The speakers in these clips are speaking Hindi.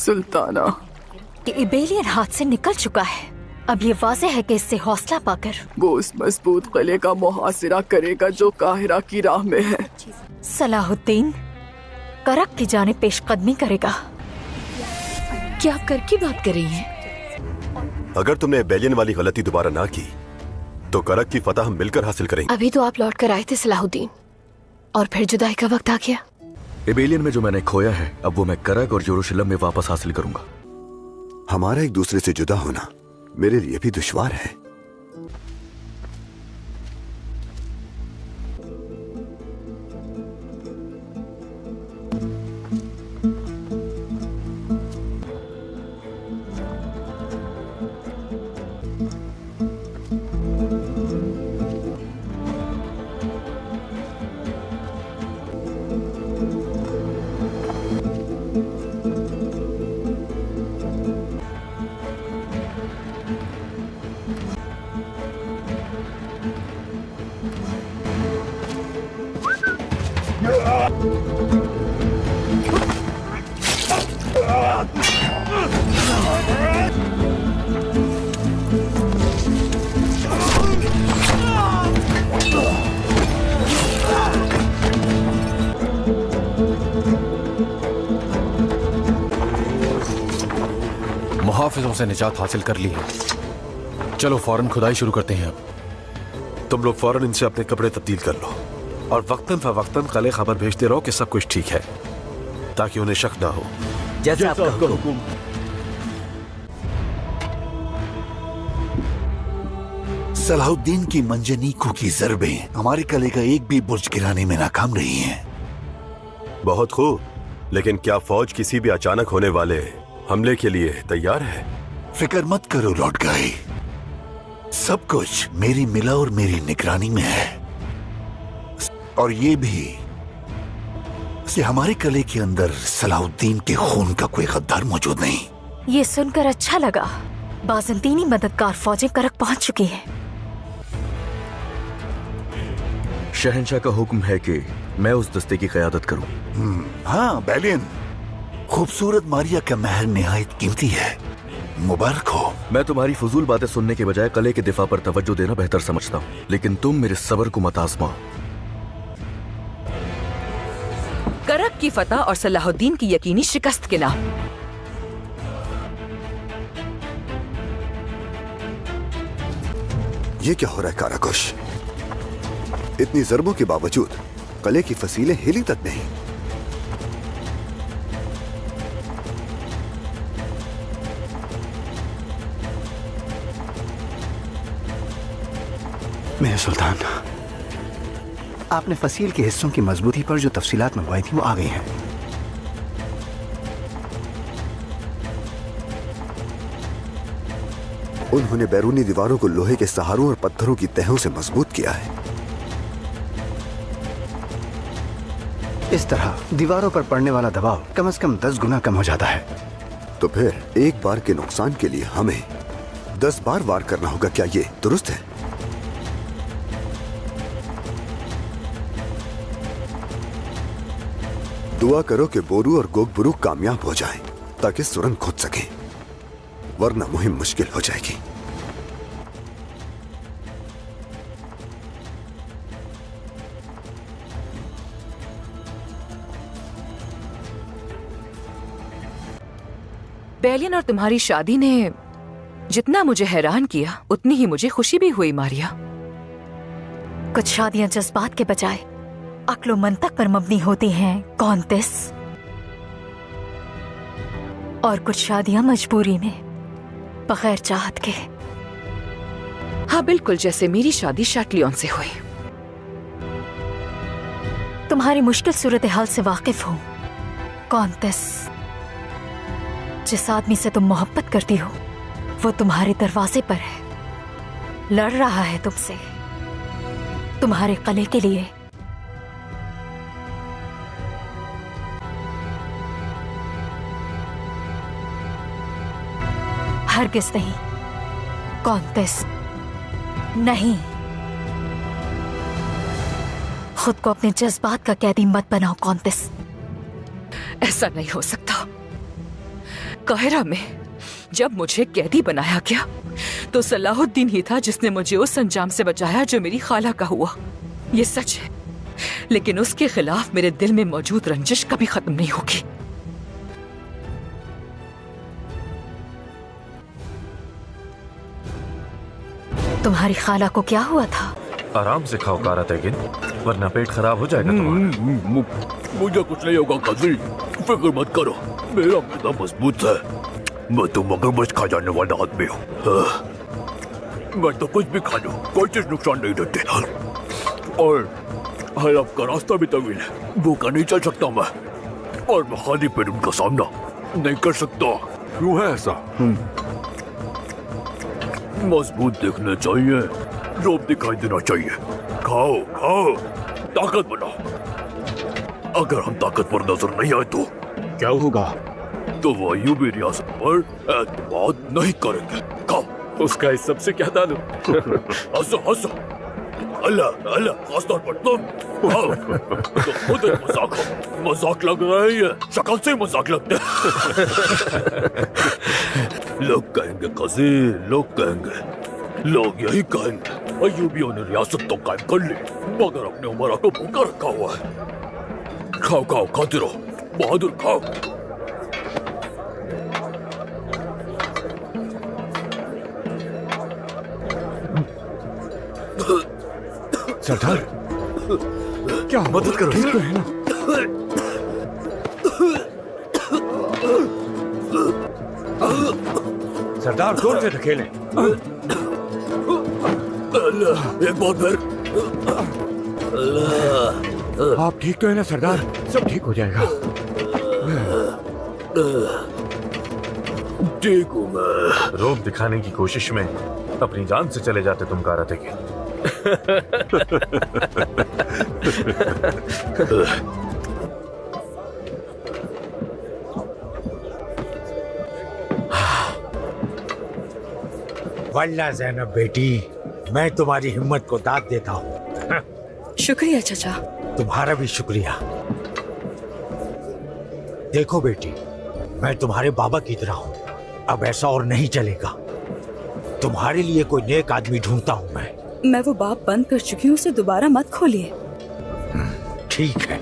सुल्ताना, कि इबेलियन हाथ से निकल चुका है। अब ये वाज़ेह है कि इससे हौसला पाकर वो उस मजबूत किले का मुहासिरा करेगा जो काहिरा की राह में है। सलाहुद्दीन करक की जानिब पेशकदमी करेगा। क्या आप कर की बात कर रही हैं? अगर तुमने बेलियन वाली गलती दोबारा ना की तो करक की फतह हम मिलकर हासिल करेंगे। अभी तो आप लौट कर आए थे सलाहुद्दीन, और फिर जुदाई का वक्त आ गया। इबेलियन में जो मैंने खोया है अब वो मैं करक और यरूशलेम में वापस हासिल करूंगा। हमारा एक दूसरे से जुदा होना मेरे लिए भी दुश्वार है। मुहाफिजों से निजात हासिल कर ली है। चलो फौरन खुदाई शुरू करते हैं। अब तुम लोग फौरन इनसे अपने कपड़े तब्दील कर लो और वक्तन फवक्तन कले खबर भेजते रहो कि सब कुछ ठीक है, ताकि उन्हें शक ना हो। जैसा आपका हुक्म। सलाहुद्दीन की मंजनीकों की ज़रबें हमारे किले का एक भी बुर्ज गिराने में नाकाम रही हैं। बहुत खूब, लेकिन क्या फौज किसी भी अचानक होने वाले हमले के लिए तैयार है? फिक्र मत करो लॉर्ड गाई, सब कुछ मेरी मिला और मेरी निगरानी में है। और ये भी कि हमारे किले के अंदर सलाहुद्दीन के खून का कोई गद्दार मौजूद नहीं। ये सुनकर अच्छा लगा। बाज़ंतीनी मददगार फौजें करक पहुंच चुकी हैं। शहंशाह का हुक्म है कि मैं उस दस्ते की क़यादत करूं। हाँ बेलियन, खूबसूरत मारिया का महल निहायत कीमती है, मुबारक हो। मैं तुम्हारी फजूल बातें सुनने के बजाय किले के दिफा पर तवज्जो देना बेहतर समझता हूँ, लेकिन तुम मेरे सब्र को मत आज़माओ। करक की फतह और सलाहुद्दीन की यकीनी शिकस्त के नाम। ये क्या हो रहा है काराकुश? इतनी ज़रबों के बावजूद किले की फसीलें हिली तक नहीं। मेरे सुल्तान, आपने फसील के हिस्सों की मजबूती पर जो तफसीलात मंगवाई थी वो आ गई हैं। उन्होंने बैरूनी दीवारों को लोहे के सहारों और पत्थरों की तहों से मजबूत किया है। इस तरह दीवारों पर पड़ने वाला दबाव कम से कम 10 गुना कम हो जाता है। तो फिर एक बार के नुकसान के लिए हमें 10 बार वार करना होगा, क्या ये दुरुस्त है? दुआ करो कि बोरू और गोगबुरुक कामयाब हो जाएं, ताकि सुरंग खोद सकें, वरना मुहिम मुश्किल हो जाएगी। बेलियन और तुम्हारी शादी ने जितना मुझे हैरान किया उतनी ही मुझे खुशी भी हुई मारिया। कुछ शादियां जज्बात के बजाय अक्लो मंतक पर मबनी होती हैं कौंतेस, और कुछ शादियां मजबूरी में बगैर चाहत के। हाँ बिल्कुल, जैसे मेरी शादी शैटलियन से हुई। तुम्हारी मुश्किल सूरत हाल से वाकिफ हूं कौंतेस। जिस आदमी से तुम मोहब्बत करती हो वो तुम्हारे दरवाजे पर है, लड़ रहा है तुमसे, तुम्हारे किले के लिए। हरगिज़ नहीं कौंतेस, नहीं। खुद को अपने जज्बात का कैदी मत बनाओ कौंतेस। ऐसा नहीं हो सकता। काहिरा में जब मुझे कैदी बनाया गया तो सलाहुद्दीन ही था जिसने मुझे उस अंजाम से बचाया जो मेरी खाला का हुआ। ये सच है, लेकिन उसके खिलाफ मेरे दिल में मौजूद रंजिश कभी खत्म नहीं होगी। तुम्हारी खाला को क्या हुआ था? आराम से खाओ कारा तेगिन, वरना पेट खराब हो जाएगा तुम्हारा। मुझे कुछ नहीं होगा काजी, फिक्र मत करो, मेरा मैदा मजबूत है। मैं तो मगरमच्छ खा जाने वाला आदमी हूँ। मैं तो कुछ भी खा लूं, कोई चीज नुकसान नहीं देती। और हलफ का रास्ता भी तवील है, भूखा नहीं चल सकता मैं, और मैं खाली पेट उनका सामना नहीं कर सकता। क्यों है ऐसा? मजबूत दिखना चाहिए, रोब दिखाई देना चाहिए। खाओ खाओ, ताकत बनाओ। अगर हम ताकतवर नजर नहीं आए तो क्या होगा? तो वो अयूबी रियासत पर एतमाद नहीं करेंगे। खाओ। उसका इस सबसे क्या ताल्लुक? हंसो हंसो, अल्लाह अल्लाह, खासतौर पर तुम। खाओ। तो खुद एक मजाक लग रहा है, ये शक्ल से मजाक लगता है। लोग कहेंगे काजी, लोग कहेंगे, लोग यही कहेंगे अयूबियों ने रियासत तो कायम कर ली, मगर अपने उमरा को भूखा रखा हुआ है। खाओ खाओ, खाते रहो, बहादुर खाओ। सरदार, क्या मदद करो, ठीक तो है ना? सरदार, जोर से धकेलें। एक बार फिर। आप ठीक तो है ना सरदार? सब ठीक हो जाएगा। ठीक हूँ मैं। रोब दिखाने की कोशिश में अपनी जान से चले जाते तुम कारा तेगिन। वल्लाह ज़ैनब बेटी, मैं तुम्हारी हिम्मत को दाद देता हूँ। शुक्रिया चाचा। तुम्हारा भी शुक्रिया। देखो बेटी, मैं तुम्हारे बाबा की तरह हूँ, अब ऐसा और नहीं चलेगा। तुम्हारे लिए कोई नेक आदमी ढूंढता हूँ मैं वो बाप बंद कर चुकी हूँ, उसे दोबारा मत खोलिए। ठीक है,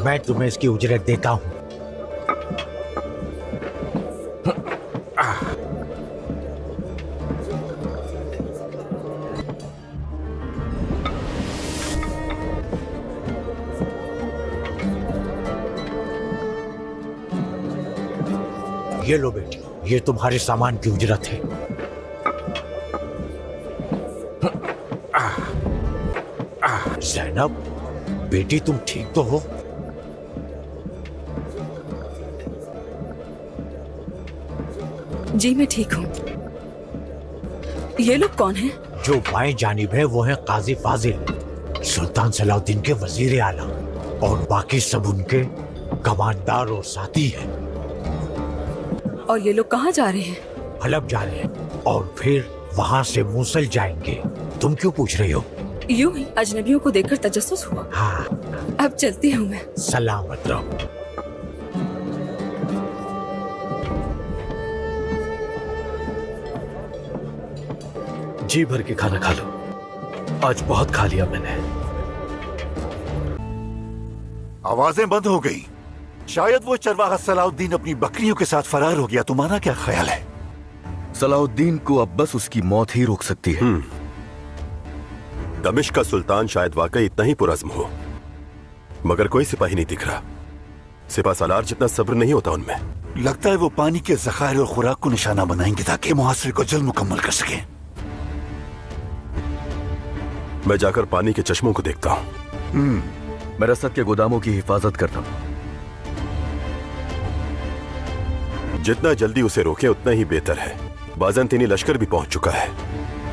मैं तुम्हें इसकी उजरत देता हूँ। ये लो बेटी, ये तुम्हारे सामान की उजरत है। ज़ैनब बेटी, तुम ठीक तो हो? जी मैं ठीक हूँ। ये लोग कौन हैं? जो बाएं जानिब है वो है काजी फाजिल, सुल्तान सलाउद्दीन के वजीर आला, और बाकी सब उनके कमांडर और साथी हैं। और ये लोग कहाँ जा रहे हैं? हलब जा रहे हैं और फिर वहाँ से मूसल जाएंगे। तुम क्यों पूछ रही हो? यूं ही अजनबियों को देखकर तजस्सुस हुआ। हाँ, अब चलती हूँ मैं। सलामत रहो। जी भर के खाना खा लो, आज बहुत खा लिया मैंने। आवाजें बंद हो गई। शायद वो चरवाहा सलाउद्दीन अपनी बकरियों के साथ फरार हो गया। तुम्हारा क्या ख्याल है? सलाउद्दीन को अब बस उसकी मौत ही रोक सकती है। दमिश्क का सुल्तान शायद वाकई इतना ही पुरज़्म हो, मगर कोई सिपाही नहीं दिख रहा। सिपा सालार जितना सब्र नहीं होता उनमें। लगता है वो पानी के ज़खायर और खुराक को निशाना बनाएंगे ताकि मुहासरे को जल्द मुकम्मल कर सकें। मैं जाकर पानी के चश्मों को देखता हूँ। मैं रसद के गोदामों की हिफाजत करता हूँ। जितना जल्दी उसे रोके उतना ही बेहतर है। बाज़ंतीनी लश्कर भी पहुंच चुका है।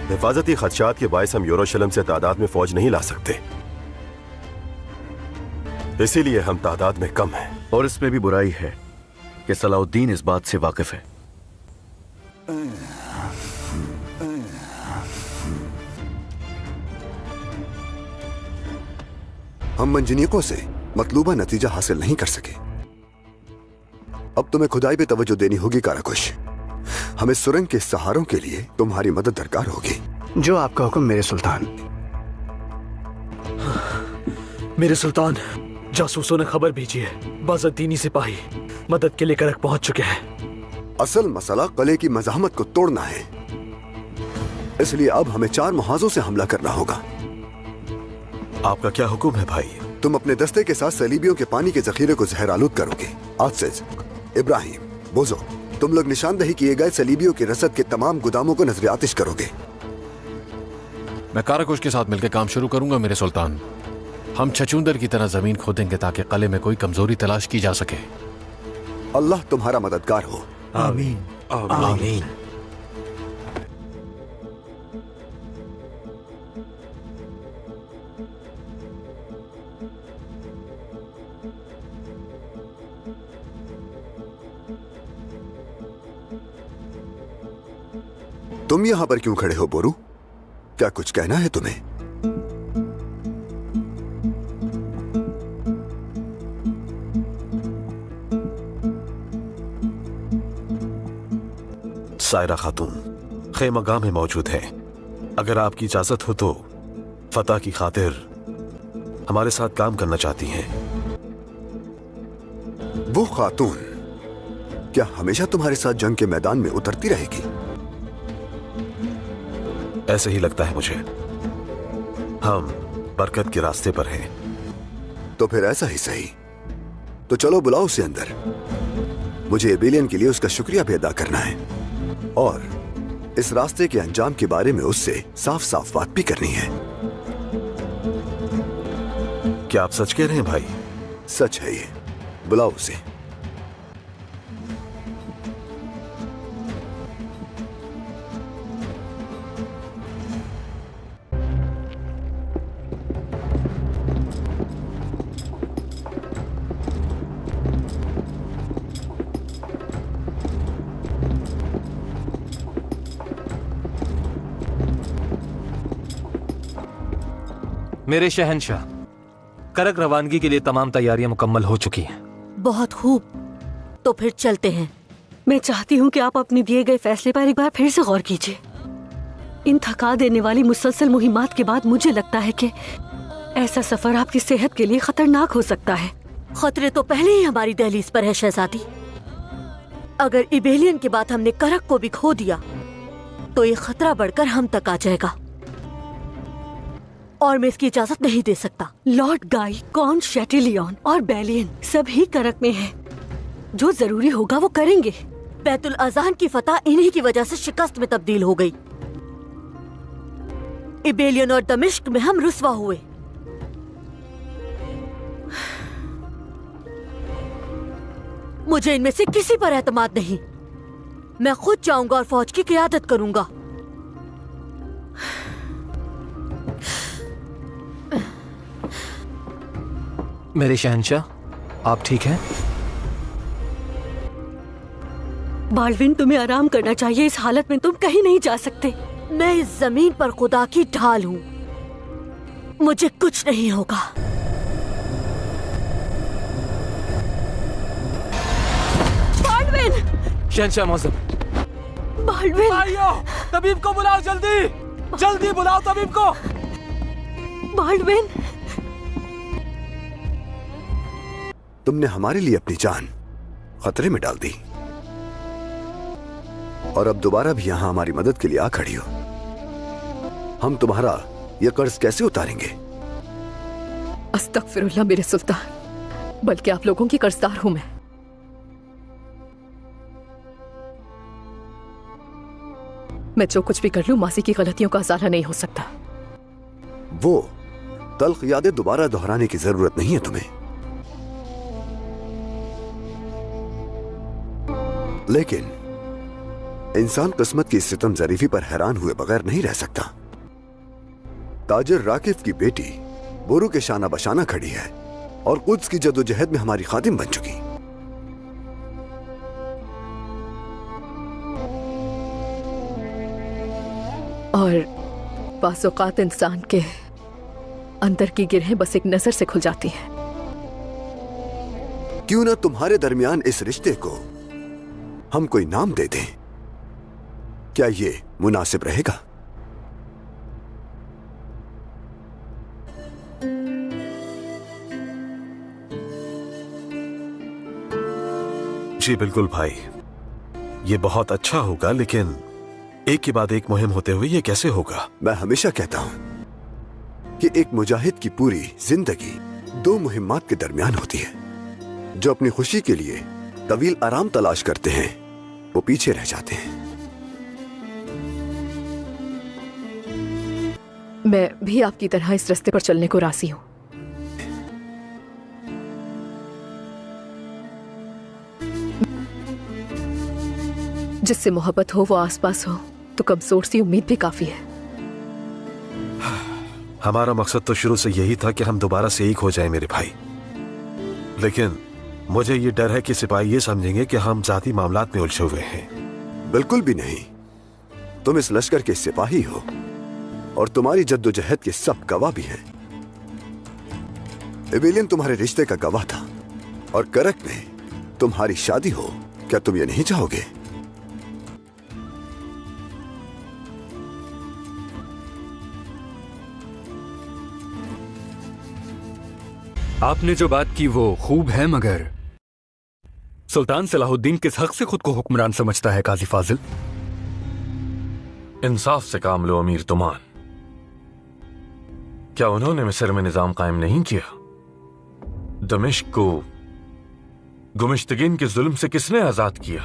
हिफाजती खदशात के बायस हम यरूशलेम से तादाद में फौज नहीं ला सकते, इसीलिए हम तादाद में कम हैं। और इसमें भी बुराई है कि सलाउद्दीन इस बात से वाकिफ है। हम मंजनीकों से मतलूबा नतीजा हासिल नहीं कर सके। अब तुम्हें खुदाई पे तवज्जो देनी होगी काराकुश। हमें सुरंग के सहारों के लिए तुम्हारी मदद दरकार होगी। जो आपका हुक्म मेरे सुल्तान। मेरे सुल्तान, जासूसों ने खबर भेजी है, बाज़दीनी सिपाही मदद के लिए करक पहुंच चुके हैं। असल मसला किले की मज़ाहमत को तोड़ना है, इसलिए अब हमें 4 मुहाजों से हमला करना होगा। आपका क्या हुक्म है भाई? तुम अपने दस्ते के साथ सलीबियों के पानी के जखीरे को जहरालूद करोगे। आसिज, इब्राहिम, बोजो, तुम लोग निशानदही किए गए सलीबियों की रसद के तमाम गोदामों को नजर आतिश करोगे। मैं काराकुश के साथ मिलकर काम शुरू करूंगा मेरे सुल्तान। हम छछूंदर की तरह जमीन खोदेंगे ताकि किले में कोई कमजोरी तलाश की जा सके। अल्लाह तुम्हारा मददगार हो। आमीन आमीन। तुम यहां पर क्यों खड़े हो बोरू? क्या कुछ कहना है तुम्हें? सायरा खातून खेमगाह में मौजूद है। अगर आपकी इजाजत हो तो फतह की खातिर हमारे साथ काम करना चाहती हैं। वो खातून क्या हमेशा तुम्हारे साथ जंग के मैदान में उतरती रहेगी? ऐसे ही लगता है मुझे। हम बरकत के रास्ते पर हैं। तो फिर ऐसा ही सही। तो चलो बुलाओ उसे अंदर। मुझे एबेलियन के लिए उसका शुक्रिया भी अदा करना है और इस रास्ते के अंजाम के बारे में उससे साफ साफ बात भी करनी है। क्या आप सच कह रहे हैं भाई? सच है ये। बुलाओ उसे। मेरे शहंशाह, करक रवानगी के लिए तमाम तैयारियां मुकम्मल हो चुकी हैं। बहुत खूब, तो फिर चलते हैं। मैं चाहती हूँ कि आप अपने दिए गए फैसले पर एक बार फिर से गौर कीजिए। इन थका देने वाली मुसलसल मुहिमात के बाद मुझे लगता है कि ऐसा सफर आपकी सेहत के लिए खतरनाक हो सकता है। खतरे तो पहले ही हमारी दहलीज पर है शहजादी। अगर इबेलियन के बाद हमने करक को भी खो दिया तो ये खतरा बढ़कर हम तक आ जाएगा और मैं इसकी इजाजत नहीं दे सकता। लॉर्ड गाई, कॉन शैटिलियन और बेलियन सभी करक में हैं। जो जरूरी होगा वो करेंगे। बैतुल अजान की फतह इन्हीं की वजह से शिकस्त में तब्दील हो गई। इबेलियन और दमिश्क में हम रुस्वा हुए। मुझे इनमें से किसी पर एतमाद नहीं। मैं खुद जाऊंगा और फौज की क़ियादत करूंगा। मेरे शहंशाह, आप ठीक हैं? बाल्विन, तुम्हें आराम करना चाहिए। इस हालत में तुम कहीं नहीं जा सकते। मैं इस जमीन पर खुदा की ढाल हूँ। मुझे कुछ नहीं होगा। बाल्विन! शहंशाह मौजूद। बाल्विन! भाइयों, तबीब को बुलाओ जल्दी! जल्दी बुलाओ तबीब को! बाल्विन! तुमने हमारे लिए अपनी जान खतरे में डाल दी और अब दोबारा भी यहां हमारी मदद के लिए आ खड़ी हो। हम तुम्हारा यह कर्ज कैसे उतारेंगे? अस्तगफिरुल्लाह मेरे सुल्तान, बल्कि आप लोगों की कर्जदार हूं मैं। मैं जो कुछ भी कर लूं माजी की गलतियों का अजाला नहीं हो सकता। वो तल्ख यादें दोबारा दोहराने की जरूरत नहीं है तुम्हें। लेकिन इंसान किस्मत की सितम जरीफी पर हैरान हुए बगैर नहीं रह सकता। ताजिर राकिफ की बेटी बोरू के शाना बशाना खड़ी है और कुद्स की जदोजहद में हमारी खादिम बन चुकी। और बाज़ औक़ात इंसान के अंदर की गिरहें बस एक नजर से खुल जाती हैं। क्यों ना तुम्हारे दरमियान इस रिश्ते को हम कोई नाम दे दें? क्या ये मुनासिब रहेगा? जी बिल्कुल भाई, ये बहुत अच्छा होगा, लेकिन एक के बाद एक मुहिम होते हुए ये कैसे होगा? मैं हमेशा कहता हूं कि एक मुजाहिद की पूरी जिंदगी दो मुहिम्मात के दरमियान होती है। जो अपनी खुशी के लिए तवील आराम तलाश करते हैं वो पीछे रह जाते हैं। मैं भी आपकी तरह इस रास्ते पर चलने को राजी हूं। जिससे मोहब्बत हो वो आसपास हो तो कमजोर सी उम्मीद भी काफी है। हमारा मकसद तो शुरू से यही था कि हम दोबारा से एक हो जाएं मेरे भाई, लेकिन मुझे ये डर है कि सिपाही ये समझेंगे कि हम जाती मामलात में उलझे हुए हैं। बिल्कुल भी नहीं, तुम इस लश्कर के सिपाही हो और तुम्हारी जद्दोजहद के सब गवाह भी हैं। एबिलियन तुम्हारे रिश्ते का गवाह था और करक में तुम्हारी शादी हो। क्या तुम ये नहीं चाहोगे? आपने जो बात की वो खूब है, मगर सुल्तान सलाहुद्दीन किस हक से खुद को हुक्मरान समझता है काजी फाजिल? इंसाफ से काम लो अमीर तुमान। क्या उन्होंने मिस्र में निजाम कायम नहीं किया? दमिश्क को गुमिश्तगीन के जुल्म से किसने आजाद किया?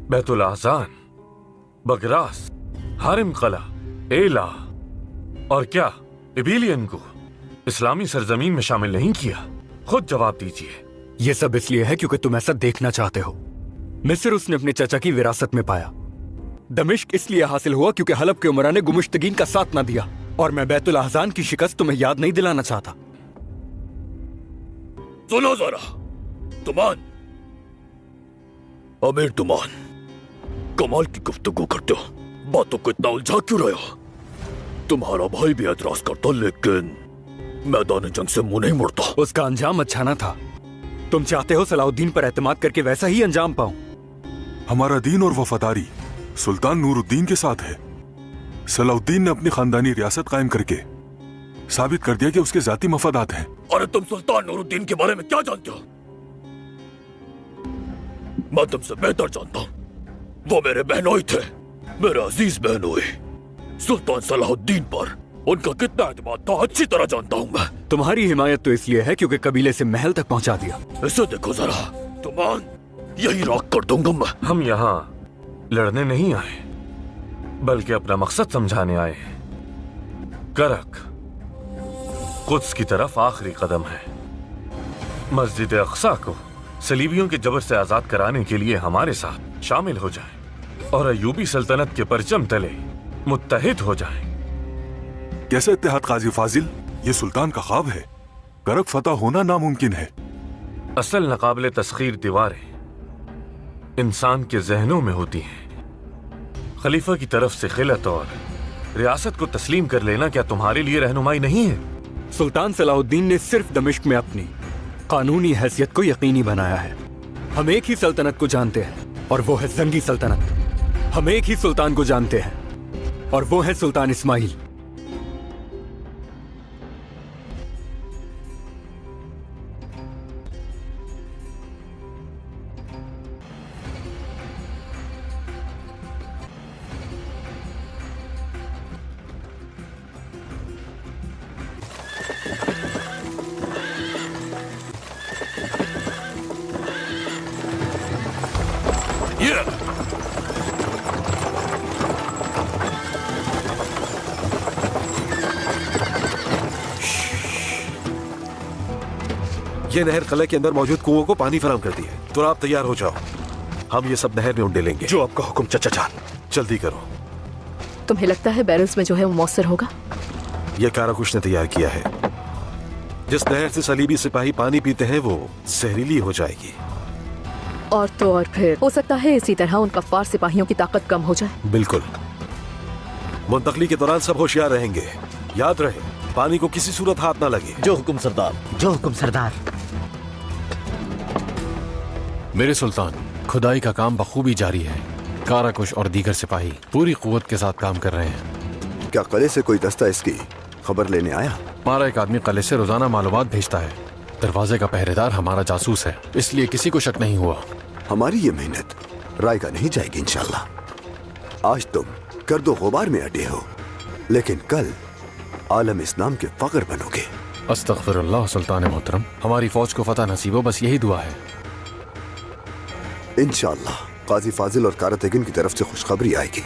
बैतुल आज़ान, बगरास, हारिम कला, एला और क्या इबीलियन को इस्लामी सरजमीन में शामिल नहीं किया? खुद जवाब दीजिए। ये सब इसलिए है क्योंकि तुम ऐसा देखना चाहते हो। मिस्र उसने अपने चाचा की विरासत में पाया। दमिश्क इसलिए हासिल हुआ क्योंकि हलब के उमरा ने गुमिश्तगीन का साथ ना दिया। और मैं बैतुल अहज़ान की शिकस्त तुम्हें याद नहीं दिलाना चाहता। सुनो जरा तुमान, अमीर तुमान, कमाल की गुफ्तगू करते हो, बातों को इतना उलझा क्यों रहे हो? तुम्हारा भाई भी एतराज करता लेकिन मैदान जंग से मुंह नहीं मुड़ता। उसका अंजाम अच्छा ना था। तुम चाहते हो सलाहुद्दीन पर एतमाद करके वैसा ही अंजाम पाऊं। हमारा दीन और वफादारी सुल्तान नूरुद्दीन के साथ है। सलाहुद्दीन ने अपनी खानदानी रियासत कायम करके साबित कर दिया कि उसके जाती मफादात हैं। अरे तुम सुल्तान नूरुद्दीन के बारे में क्या जानते हो? मैं तुमसे बेहतर जानता हूँ। वो मेरे बहनोई थे, मेरे अजीज बहनोई। सुल्तान सलाहुद्दीन पर उनका कितना एतमाद था अच्छी तरह जानता हूँ मैं। तुम्हारी हिमायत तो इसलिए है क्योंकि कबीले से महल तक पहुंचा दिया। इसे देखो जरा तुमान, यही राख कर दूंगा मैं। हम यहाँ लड़ने नहीं आए बल्कि अपना मकसद समझाने आए हैं। करक कुद्स की तरफ आखिरी कदम है। मस्जिद अक्सा को सलीबियों के जबर से आजाद कराने के लिए हमारे साथ शामिल हो जाएं और अयूबी सल्तनत के परचम तले मुत्तहिद हो जाएं। कैसे इत्तेहाद काजी फाजिल? ये सुल्तान का ख्वाब है। करक फतह होना नामुमकिन है। असल नाकाबिले तस्खीर दीवारें इंसान के जहनों में होती हैं। खलीफा की तरफ से खिलत और रियासत को तस्लीम कर लेना क्या तुम्हारे लिए रहनुमाई नहीं है? सुल्तान सलाहुद्दीन ने सिर्फ दमिश्क में अपनी कानूनी हैसियत को यकीनी बनाया है। हम एक ही सल्तनत को जानते हैं और वो है जंगी सल्तनत। हम एक ही सुल्तान को जानते हैं और वो है सुल्तान इस्माइल। ये नहर किले के अंदर मौजूद कुओं को पानी फराहम करती है। तो आप तैयार हो जाओ, हम ये सब नहर में उंडे लेंगे। जो आपका हुक्म चचा जान। जल्दी करो। तुम्हें लगता है बैरल्स में जो है वो मौसर होगा? यह काराकुश ने तैयार किया है। जिस नहर से सलीबी सिपाही पानी पीते हैं वो जहरीली हो जाएगी। और तो और फिर हो सकता है इसी तरह उन कफ्फार सिपाहियों की ताकत कम हो जाए। बिल्कुल। मुंतकली के दौरान सब होशियार रहेंगे। याद रहे, पानी को किसी सूरत हाथ ना लगे। जो हुक्म सरदार। जो हुक्म सरदार। मेरे सुल्तान, खुदाई का काम बखूबी जारी है। काराकुश और दीगर सिपाही पूरी कुव्वत के साथ काम कर रहे हैं। क्या कले से कोई दस्ता इसकी खबर लेने आया? हमारा एक आदमी कले से रोजाना मालूमात भेजता है। दरवाजे का पहरेदार हमारा जासूस है, इसलिए किसी को शक नहीं हुआ। हमारी ये मेहनत रायगा नहीं जाएगी इंशाल्लाह। आज तुम गर्दो गुबार में अटे हो, लेकिन कल आलम इस्लाम के फख्र बनोगे। अस्तगफिरुल्लाह सुल्तान मोहतरम, हमारी फौज को फतह नसीब हो, बस यही दुआ है। इंशाल्लाह काजी फाजिल और कारतेगिन की तरफ से खुशखबरी आएगी।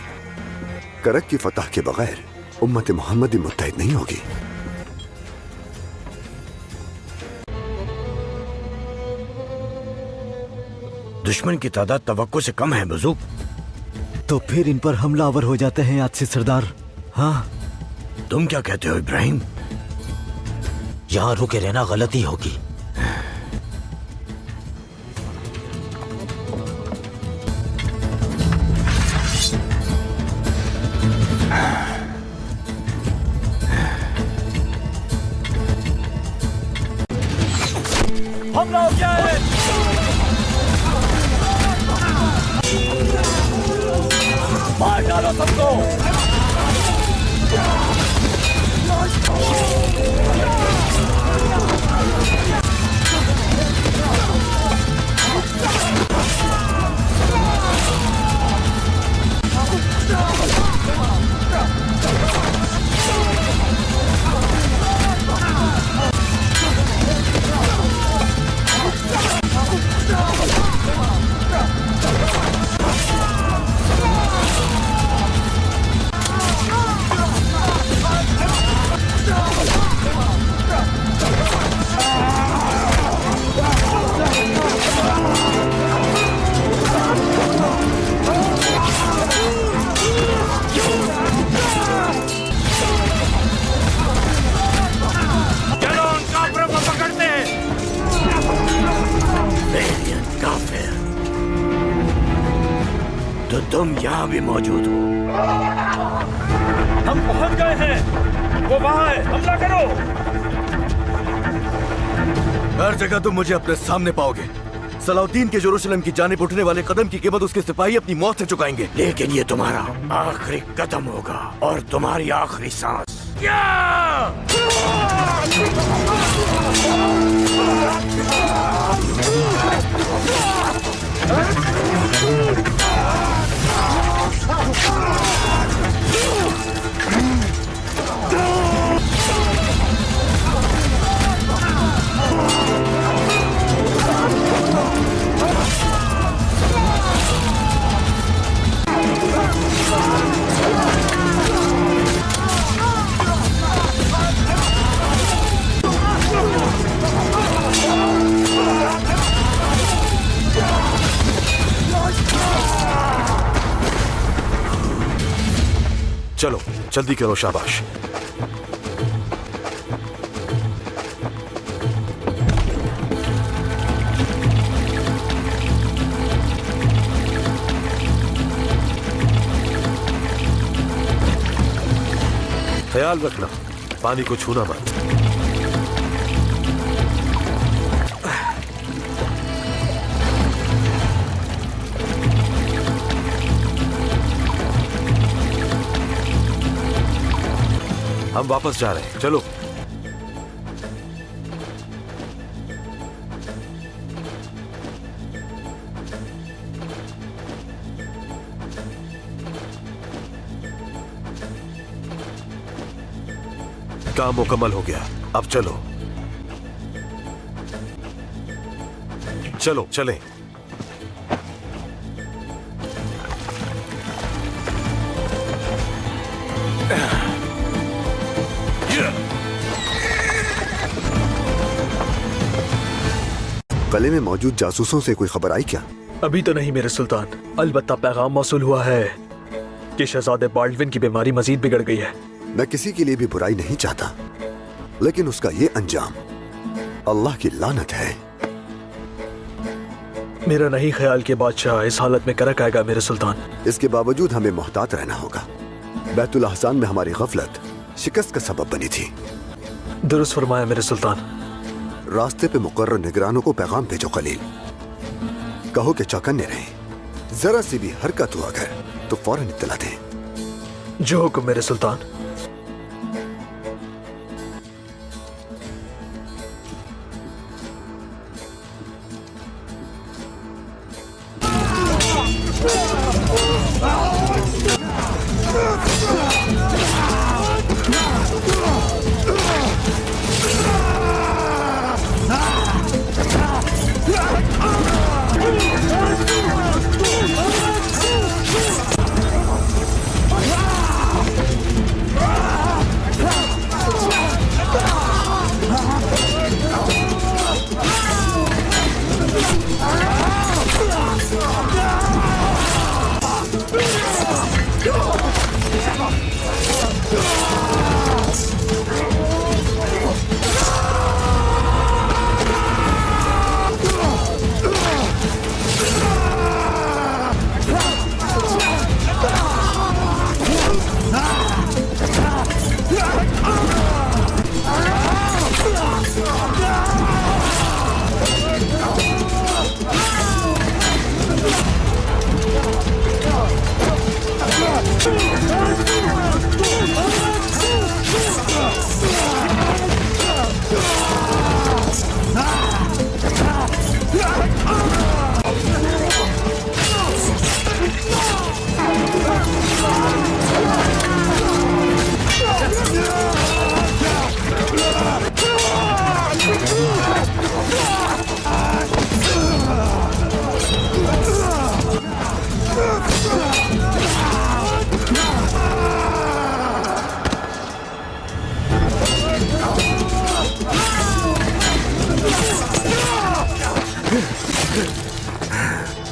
करक की फतह के बगैर उम्मत मोहम्मदी मुत्तहिद नहीं होगी। दुश्मन की तादाद तवक्को से कम है बुजुर्ग। तो फिर इन पर हमलावर हो जाते हैं आज से सरदार। हाँ, तुम क्या कहते हो इब्राहिम? यहाँ रुके रहना गलती होगी। हमला हो गया है। मार डालो सबको। तो तुम यहाँ भी मौजूद हो। हम पहुंच गए हैं, वो वहां है, हमला करो। हर जगह तुम मुझे अपने सामने पाओगे। सलाउद्दीन के जेरूसलम की जानिब उठने वाले कदम की कीमत उसके सिपाही अपनी मौत से चुकाएंगे। लेकिन ये तुम्हारा आखिरी कदम होगा और तुम्हारी आखिरी सांस। चलो जल्दी करो, शाबाश। ख्याल रखना, पानी को छूना मत। हम वापस जा रहे हैं, चलो। काम मुकम्मल हो गया, अब चलो चलो चलें। कले में मौजूद जासूसों से कोई खबर आई क्या? अभी तो नहीं मेरे सुल्तान, अलबत्ता पैगाम मौसूल हुआ है कि शहजादे बाल्डविन की बीमारी मजीद बिगड़ गई है। मैं किसी के लिए भी बुराई नहीं चाहता, लेकिन उसका ये अंजाम अल्लाह की लानत है। मेरा नहीं ख्याल कि बादशाह इस हालत में करक आएगा मेरे सुल्तान। इसके बावजूद हमें मोहतात रहना होगा। बैतुल अहसान में हमारी गफलत शिकस्त का सबब बनी थी। दुरुस्त फरमाया मेरे सुल्तान। रास्ते पे मुकर्रर निगरानों को पैगाम भेजो खलील। कहो कि चौकन्ने रहें। जरा सी भी हरकत हो अगर तो फौरन इत्तला दें। जो हुक्म मेरे सुल्तान।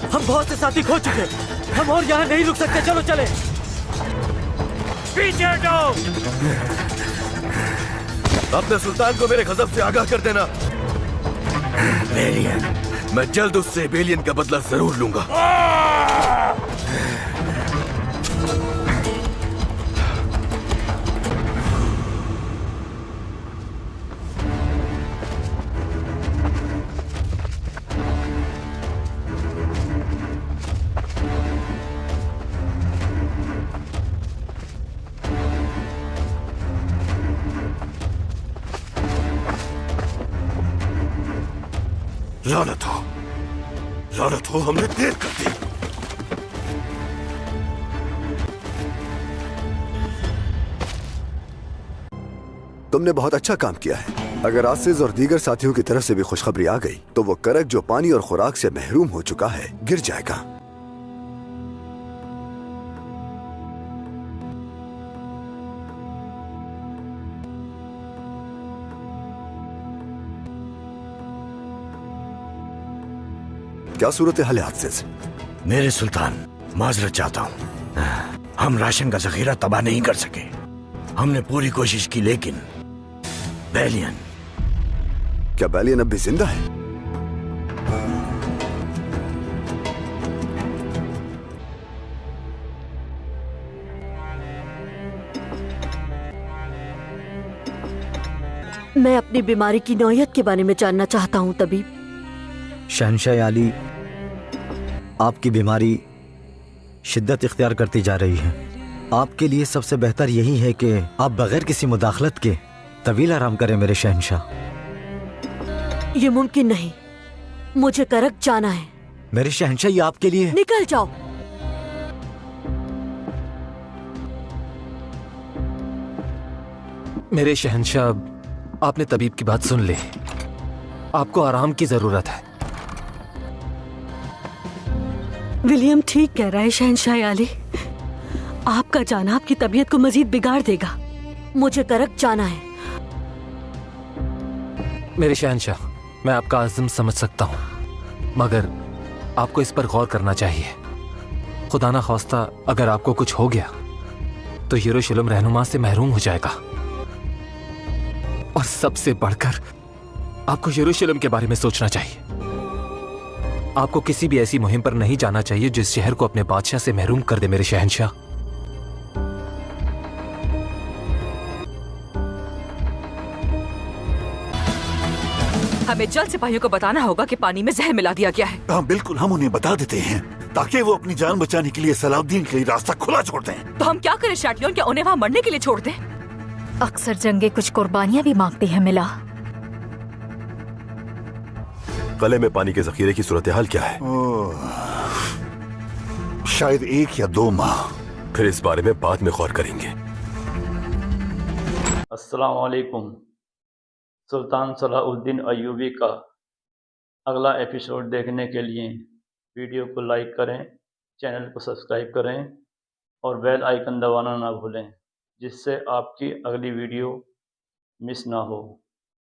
हम बहुत से साथी खो चुके, हम और यहाँ नहीं रुक सकते। चलो चले। पीछे हटो। अपने सुल्तान को मेरे गजब से आगाह कर देना। बेलियन, मैं जल्द उससे बेलियन का बदला जरूर लूंगा। लानत हो, हमने देर कर दी। तुमने बहुत अच्छा काम किया है। अगर आसिज और दीगर साथियों की तरफ से भी खुशखबरी आ गई तो वो करक जो पानी और खुराक से महरूम हो चुका है गिर जाएगा। क्या सूरत हाल है आसिज? मेरे सुल्तान, माजरत चाहता हूँ। हम राशन का जखीरा तबाह नहीं कर सके। हमने पूरी कोशिश की, लेकिन बेलियन। क्या बेलियन अब भी जिंदा है? मैं अपनी बीमारी की नौयत के बारे में जानना चाहता हूँ तबीब। शहंशाह आली, आपकी बीमारी शिद्दत इख्तियार करती जा रही है। आपके लिए सबसे बेहतर यही है कि आप बगैर किसी मुदाखलत के तवील आराम करें मेरे शहंशाह। ये मुमकिन नहीं, मुझे करक जाना है। मेरे शहंशाह, ये आपके लिए। निकल जाओ। मेरे शहंशाह, आपने तबीब की बात सुन ली। आपको आराम की जरूरत है। विलियम ठीक कह रहा है शहंशाह आली। आपका जाना आपकी तबीयत को मजीद बिगाड़ देगा। मुझे करक जाना है। मेरे शहंशाह, मैं आपका आज़म समझ सकता हूँ, मगर आपको इस पर गौर करना चाहिए। खुदा ना ख्वास्ता अगर आपको कुछ हो गया तो यरूशलेम रहनुमा से महरूम हो जाएगा। और सबसे बढ़कर आपको यरूशलेम के बारे में सोचना चाहिए। आपको किसी भी ऐसी मुहिम पर नहीं जाना चाहिए जिस शहर को अपने बादशाह से महरूम कर दे मेरे शहंशाह। हमें जल्द सिपाहियों को बताना होगा कि पानी में जहर मिला दिया गया है। हाँ बिल्कुल, हम उन्हें बता देते हैं ताकि वो अपनी जान बचाने के लिए सलाउद्दीन के लिए रास्ता खुला छोड़ दें। तो हम क्या करें शैटलियन, क्या उन्हें वहाँ मरने के लिए छोड़ दें? अक्सर जंगे कुछ कुर्बानियां भी मांगती हैं मिला। कले में पानी के जखीरे की सूरत हाल क्या है? शायद 1 या 2 माह। फिर इस बारे में बाद में गौर करेंगे। अस्सलाम वालेकुम। सुल्तान सलाहुद्दीन अय्यूबी का अगला एपिसोड देखने के लिए वीडियो को लाइक करें, चैनल को सब्सक्राइब करें और बेल आइकन दबाना ना भूलें, जिससे आपकी अगली वीडियो मिस ना हो।